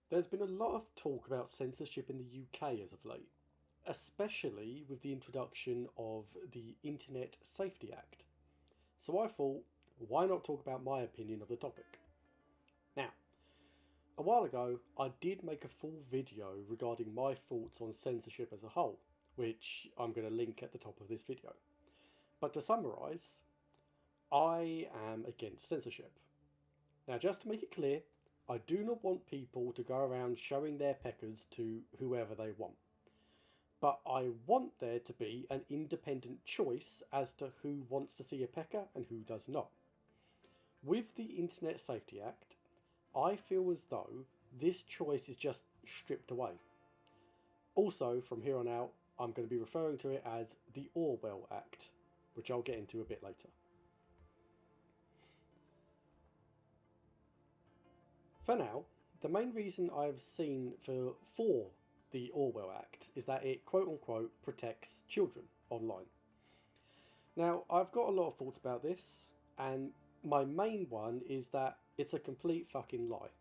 There's been a lot of talk about censorship in the UK as of late, especially with the introduction of the Internet Safety Act. So I thought, why not talk about my opinion of the topic? Now, a while ago, I did make a full video regarding my thoughts on censorship as a whole, which I'm going to link at the top of this video. But to summarise, I am against censorship. Now, just to make it clear, I do not want people to go around showing their peckers to whoever they want. But I want there to be an independent choice as to who wants to see a pecker and who does not. With the Internet Safety Act, I feel as though this choice is just stripped away. Also, from here on out, I'm going to be referring to it as the Orwell Act, which I'll get into a bit later. For now, the main reason I've seen for the Orwell Act is that it quote unquote protects children online. Now, I've got a lot of thoughts about this, and my main one is that it's a complete fucking lie.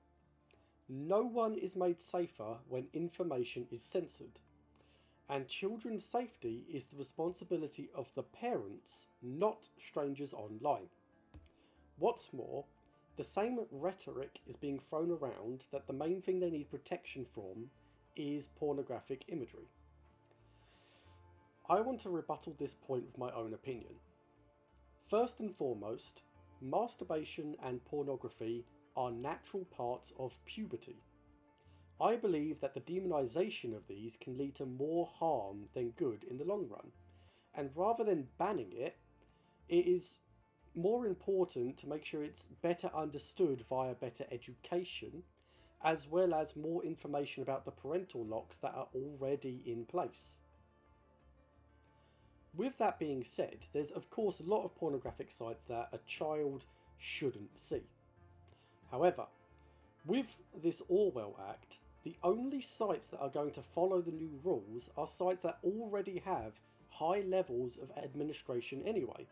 No one is made safer when information is censored, and children's safety is the responsibility of the parents, not strangers online. What's more, the same rhetoric is being thrown around that the main thing they need protection from is pornographic imagery. I want to rebuttal this point with my own opinion. First and foremost, masturbation and pornography are natural parts of puberty. I believe that the demonisation of these can lead to more harm than good in the long run, and rather than banning it, it is more important to make sure it's better understood via better education, as well as more information about the parental locks that are already in place. With that being said, there's of course a lot of pornographic sites that a child shouldn't see. However, with this Orwell Act, the only sites that are going to follow the new rules are sites that already have high levels of administration anyway,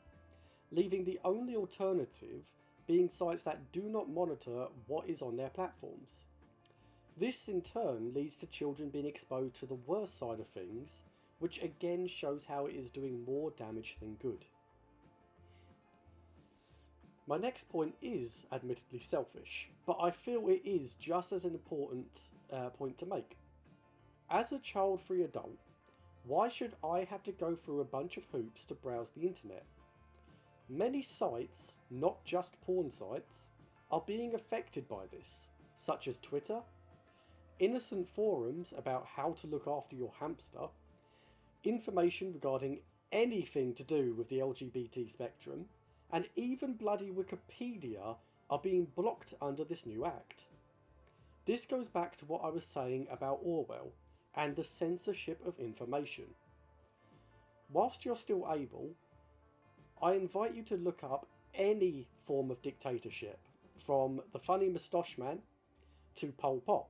leaving the only alternative being sites that do not monitor what is on their platforms. This in turn leads to children being exposed to the worst side of things, which again shows how it is doing more damage than good. My next point is admittedly selfish, but I feel it is just as an important point to make. As a child-free adult, why should I have to go through a bunch of hoops to browse the internet? Many sites, not just porn sites, are being affected by this, such as Twitter, innocent forums about how to look after your hamster, information regarding anything to do with the LGBT spectrum, and even bloody Wikipedia are being blocked under this new act. This goes back to what I was saying about Orwell and the censorship of information. Whilst you're still able, I invite you to look up any form of dictatorship, from the funny moustache man to Pol Pot.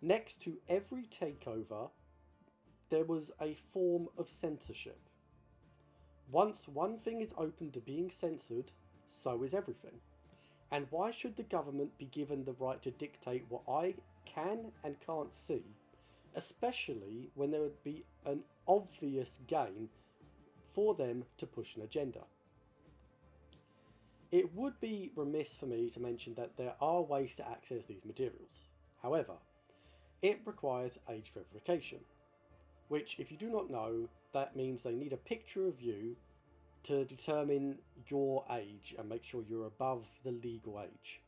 Next to every takeover, there was a form of censorship. Once one thing is open to being censored, so is everything. And why should the government be given the right to dictate what I can and can't see, especially when there would be an obvious gain for them to push an agenda? It would be remiss for me to mention that there are ways to access these materials. However, it requires age verification, which, if you do not know, that means they need a picture of you to determine your age and make sure you're above the legal age.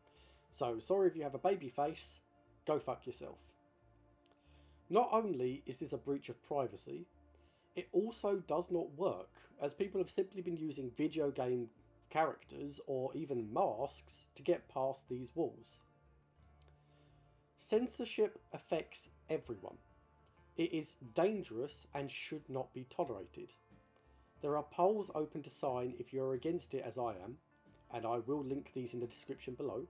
So, sorry if you have a baby face, go fuck yourself. Not only is this a breach of privacy, it also does not work, as people have simply been using video game characters or even masks to get past these walls. Censorship affects everyone. It is dangerous and should not be tolerated. There are polls open to sign if you're against it, as I am, and I will link these in the description below.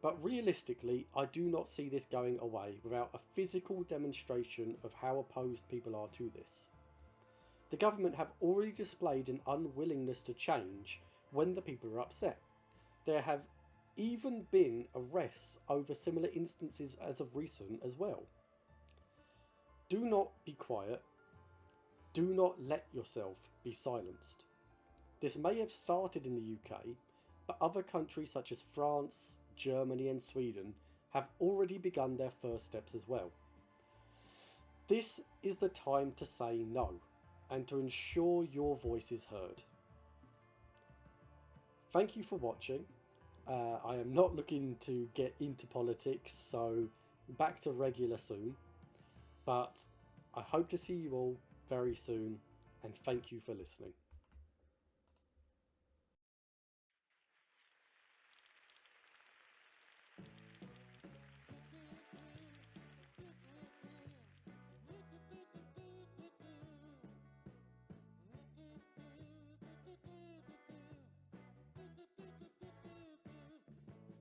But realistically, I do not see this going away without a physical demonstration of how opposed people are to this. The government have already displayed an unwillingness to change when the people are upset. They have even been arrests over similar instances as of recent as well. Do not be quiet. Do not let yourself be silenced. This may have started in the UK, but other countries such as France, Germany and Sweden have already begun their first steps as well. This is the time to say no, and to ensure your voice is heard. Thank you for watching. I am not looking to get into politics, so back to regular soon. But I hope to see you all very soon, and thank you for listening.